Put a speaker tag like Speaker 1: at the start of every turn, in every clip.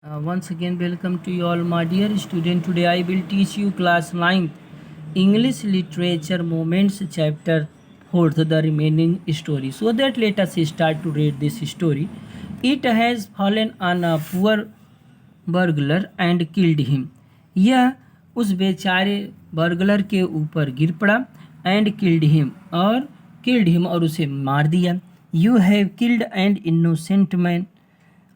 Speaker 1: Once again, welcome to you all, my dear student. Today, I will teach you class 9th English Literature Moments, chapter 4th, the remaining story. So that let us start to read this story. It has fallen on a poor burglar and killed him. यह उस बेचारे burglar के ऊपर गिर पड़ा and killed him और उसे मार दिया. You have killed and innocent man.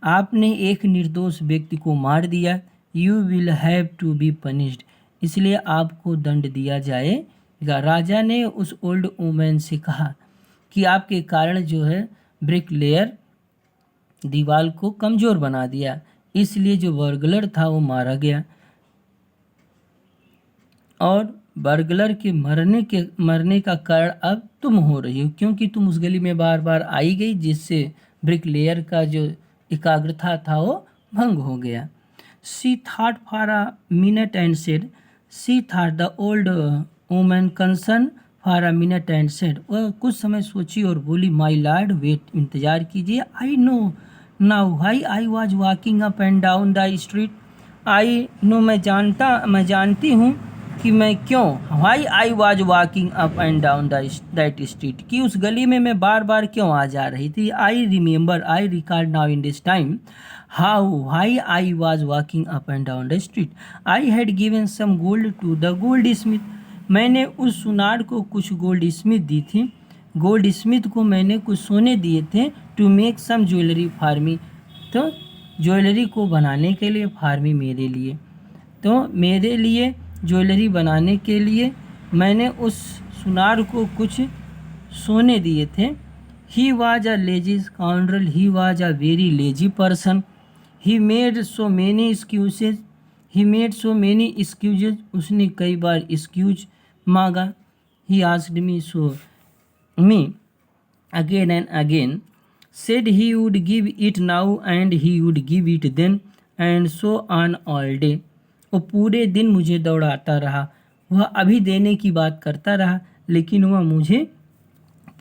Speaker 1: आपने एक निर्दोष व्यक्ति को मार दिया. You will have to be punished. इसलिए आपको दंड दिया जाएगा. राजा ने उस ओल्ड वुमेन से कहा कि आपके कारण जो है ब्रिकलेयर दीवार को कमज़ोर बना दिया, इसलिए जो बर्गलर था वो मारा गया. और बर्गलर के मरने का कारण अब तुम हो रही हो, क्योंकि तुम उस गली में बार बार आई गई, जिससे ब्रिकलेयर का जो एकाग्रता था वो भंग हो गया. She thought for a minute and said. She thought the old woman concern for a minute and said. वह कुछ समय सोची और बोली, माई लॉर्ड वेट, इंतजार कीजिए. I know now why I was walking up and down the street. I know, मैं जानती हूँ कि मैं क्यों, why I was walking up and down that street, कि उस गली में मैं बार बार क्यों आ जा रही थी. I recall now in this time how why I was walking up and down the street. I had given some gold to the goldsmith. मैंने उस सुनार को कुछ गोल्ड स्मिथ दी थी. गोल्ड स्मिथ को मैंने कुछ सोने दिए थे. To make some jewellery for me. तो ज्वेलरी को बनाने के लिए, फॉर मी मेरे लिए, तो मेरे लिए ज्वेलरी बनाने के लिए मैंने उस सुनार को कुछ सोने दिए थे. He was a lazy scoundrel. He was a very lazy person. He made so many excuses. उसने कई बार एक्सक्यूज मांगा. He asked me again and again. Said he would give it now and he would give it then and so on all day. वो पूरे दिन मुझे दौड़ाता रहा. वह अभी देने की बात करता रहा, लेकिन वह मुझे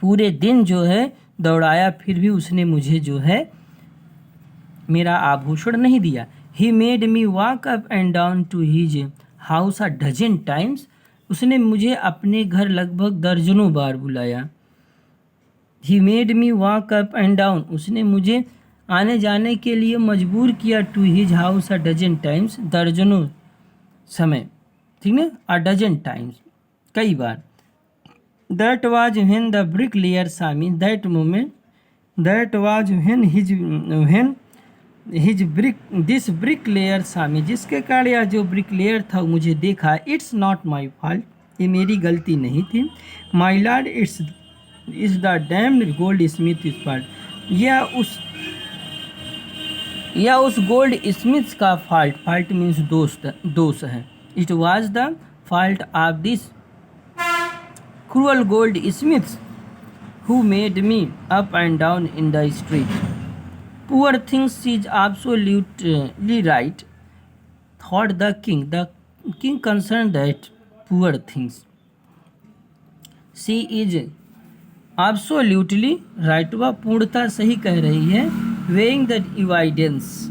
Speaker 1: पूरे दिन जो है दौड़ाया, फिर भी उसने मुझे जो है मेरा आभूषण नहीं दिया. He made me walk up and down to his house a dozen times. उसने मुझे अपने घर लगभग दर्जनों बार बुलाया. He made me walk up and down. उसने मुझे आने जाने के लिए मजबूर किया. To his house a dozen times, दर्जनों समय, ठीक ना, अ डजन टाइम्स, कई बार. That was when the bricklayer Sami. That moment, that was when this bricklayer Sami, जिसके कारण यह जो ब्रिकलेयर था मुझे देखा. It's not my fault. ये मेरी गलती नहीं थी. My lord, it's the damned goldsmith is fault. यह उस गोल्ड स्मिथ का फॉल्ट मीन्स दोष है. It was the fault of this cruel goldsmith who made me up and down in the street. Poor things is absolutely right, thought the king. The king concern that poor things. She is absolutely right. वह पूर्णतः सही कह रही है. Weighing the evidence,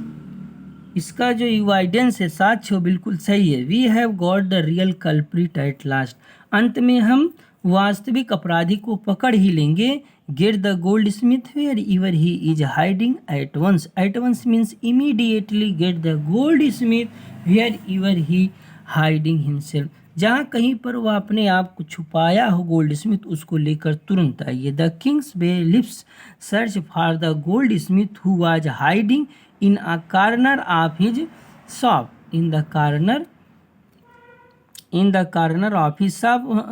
Speaker 1: इसका जो evidence है, साक्ष्य, बिल्कुल सही है. We have got the real culprit at last. अंत में हम वास्तविक अपराधी को पकड़ ही लेंगे. Get the goldsmith wherever he is hiding at once. At once means immediately. Get the goldsmith wherever he hiding himself. जहाँ कहीं पर वह अपने आप को छुपाया हो गोल्ड स्मिथ, उसको लेकर तुरंत आइए. The king's bailiffs search for the goldsmith who was hiding in a corner of his shop. In the corner of his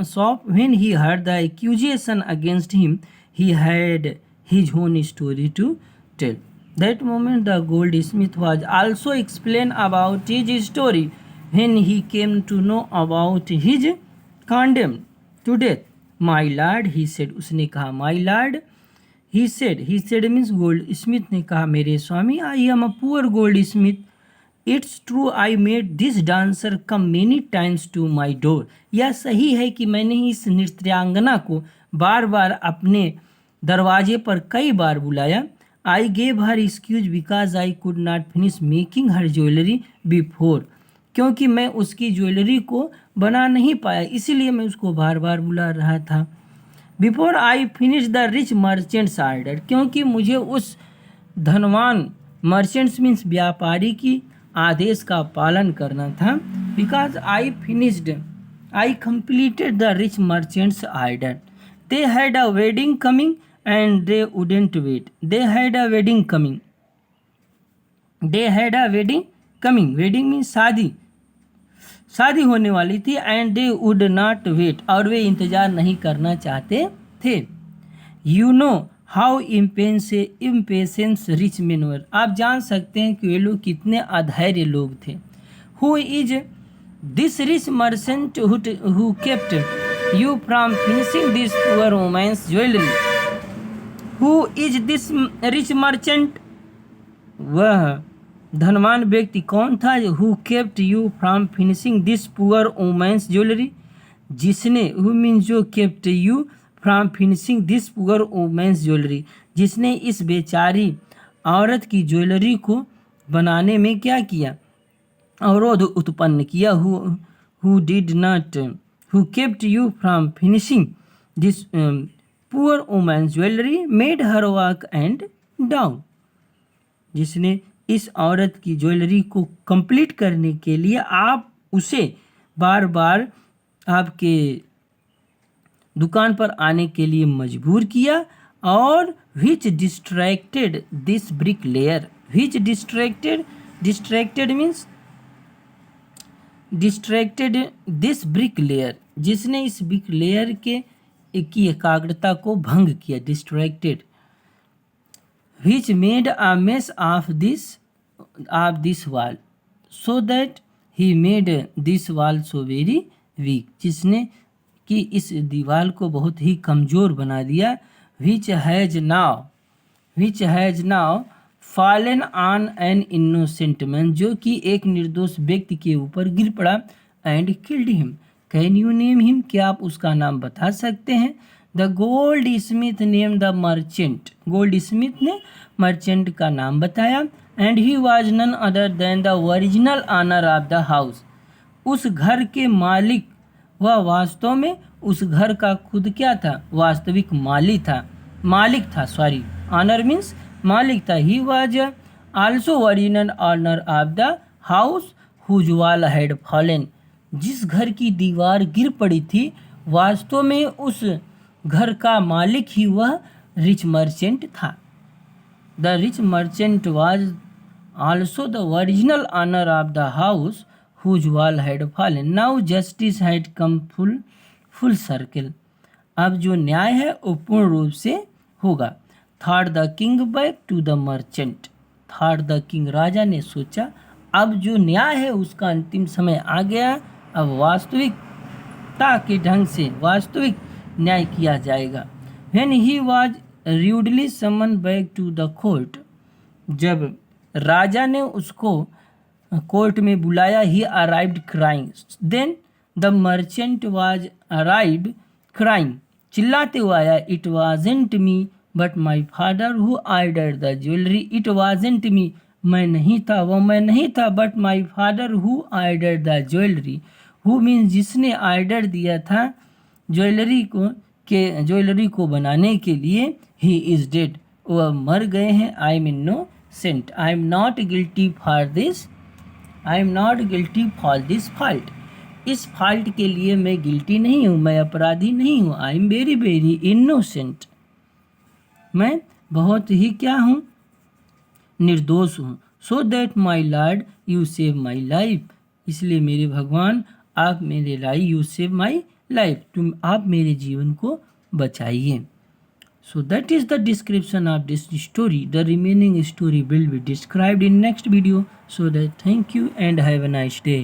Speaker 1: shop when he heard the accusation against him, he had his own story to tell. That moment the goldsmith was also explained about his story when he came to know about his condemned to death. My lord, he said. उसने कहा my lord. He said means goldsmith ने कहा, मेरे स्वामी, I am a poor goldsmith. It's true I made this dancer come many times to my door. यह सही है कि मैंने इस नृत्यांगना को बार बार अपने दरवाजे पर कई बार बुलाया. I gave her excuse because I could not finish making her jewellery before, क्योंकि मैं उसकी ज्वेलरी को बना नहीं पाया, इसीलिए मैं उसको बार बार बुला रहा था। Before I finish the rich merchant's order, क्योंकि मुझे उस धनवान मर्चेंट्स मीन्स व्यापारी की आदेश का पालन करना था। Because I finished I completed the rich merchant's order, they had a wedding coming and they wouldn't wait, they had a wedding coming, they had a wedding coming, wedding means शादी, शादी होने वाली थी, and they would not wait, और वे इंतज़ार नहीं करना चाहते थे। You know how impatience rich men were, आप जान सकते हैं कि वे लोग कितने अधैर्य लोग थे। Who is this rich merchant who kept you from finishing this poor women's jewellery, who is this rich merchant, वह धनवान व्यक्ति कौन था? Who kept you from finishing this poor women's jewellery, जिसने, हु मीन्स जो, kept you from finishing this poor women's jewellery, जिसने इस बेचारी औरत की ज्वेलरी को बनाने में क्या किया? अवरोध उत्पन्न किया। Who did not, who kept you from finishing this poor women's jewellery made her walk and down, जिसने इस औरत की ज्वेलरी को कंप्लीट करने के लिए आप उसे बार बार आपके दुकान पर आने के लिए मजबूर किया। और which distracted this bricklayer, which distracted means distracted this bricklayer, जिसने इस ब्रिक लेयर की एकाग्रता को भंग किया, distracted. Which made a mess of this wall so that he made this wall so very weak, जिसने कि इस दीवार को बहुत ही कमज़ोर बना दिया। Which has now fallen on an innocent man, जो कि एक निर्दोष व्यक्ति के ऊपर गिर पड़ा, and killed him, can you name him, क्या आप उसका नाम बता सकते हैं? The goldsmith name the merchant, goldsmith ने मर्चेंट का नाम बताया। And he was none other than the original owner of the house, उस घर के मालिक, वह वास्तव में उस घर का खुद क्या था? वास्तविक मालिक था, सॉरी, ऑनर मीन्स मालिक था। He was also original owner of the house whose wall had fallen, जिस घर की दीवार गिर पड़ी थी, वास्तव में उस घर का मालिक ही वह रिच मर्चेंट था। The rich merchant was also the original owner of the house whose wall had fallen, now justice had come full circle, अब जो न्याय है वो पूर्ण रूप से होगा। Thought the king back to the merchant, thought the king, राजा ने सोचा अब जो न्याय है उसका अंतिम समय आ गया, अब वास्तविकता के ढंग से वास्तविक न्याय किया जाएगा। When he was rudely summon back to the court, जब राजा ने उसको कोर्ट में बुलाया, he arrived crying, then the merchant was arrived crying, चिल्लाते हुए आया, it wasn't me but my father who ordered the jewellery, it wasn't me, मैं नहीं था, वो मैं नहीं था, but my father who ordered the jewellery, who means जिसने ऑर्डर दिया था ज्वेलरी को बनाने के लिए, ही इज डेड, वह मर गए हैं, I am innocent, I am not guilty for this, I am not guilty for this fault, इस फॉल्ट के लिए मैं गिल्टी नहीं हूँ, मैं अपराधी नहीं हूँ, I am very very innocent, मैं बहुत ही क्या हूँ? निर्दोष हूँ। So that my lord you save my life, इसलिए मेरे भगवान आप मेरे लाई, यू सेव माई लाइफ, तुम आप मेरे जीवन को बचाइए। So that is the description of this story. The remaining story will be described in next video. So that thank you and have a nice day.